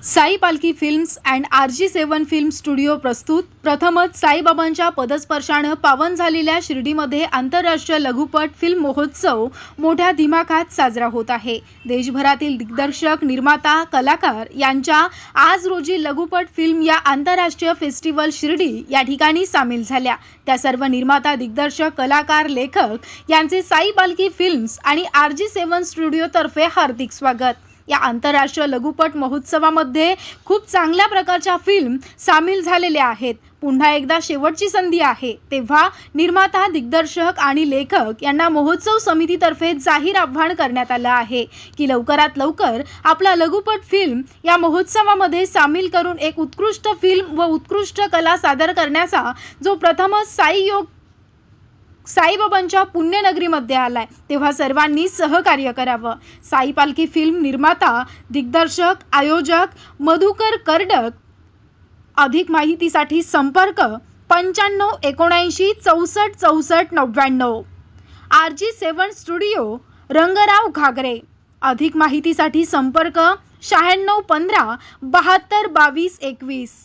साई पालखी films and RG7 film studio प्रस्तुत प्रथमच साईबाबांच्या पदस्पर्शानं पावन झालेल्या शिर्डीमध्ये आंतरराष्ट्रीय लघुपट फिल्म महोत्सव मोठ्या दिमाखात साजरा होत आहे। देशभरातील दिग्दर्शक, निर्माता, कलाकार यांच्या आज रोजी लघुपट फिल्म या आंतरराष्ट्रीय फेस्टिवल शिर्डी या ठिकाणी सामील झाल्या। त्या सर्व निर्माता, दिग्दर्शक, कलाकार, लेखक यांचे साई पालखी फिल्म्स आणि RG7 स्टुडिओ तर्फे हार्दिक स्वागत। या आंतरराष्ट्रीय लघुपट महोत्सवामध्ये खूप चांगल्या प्रकारच्या फिल्म सामील झालेल्या आहेत। पुन्हा एकदा शेवटची संधी आहे, तेव्हा निर्माता, दिग्दर्शक आणि लेखक यांना महोत्सव समितीतर्फे जाहीर आवाहन करण्यात आलं आहे की लवकरात लवकर आपला लघुपट फिल्म या महोत्सवामध्ये सामील करून एक उत्कृष्ट फिल्म व उत्कृष्ट कला सादर करण्याचा जो प्रथमच साईबाबांच्या पुण्यनगरीमध्ये आलाय, तेव्हा सर्वांनी सहकार्य करावं। साई पालखी फिल्म निर्माता, दिग्दर्शक, आयोजक मधुकर कर्डक। अधिक माहितीसाठी संपर्क 95 79 64 64 99। RG7 स्टुडिओ, रंगराव घागरे। अधिक माहितीसाठी संपर्क 96 15 72 22 21।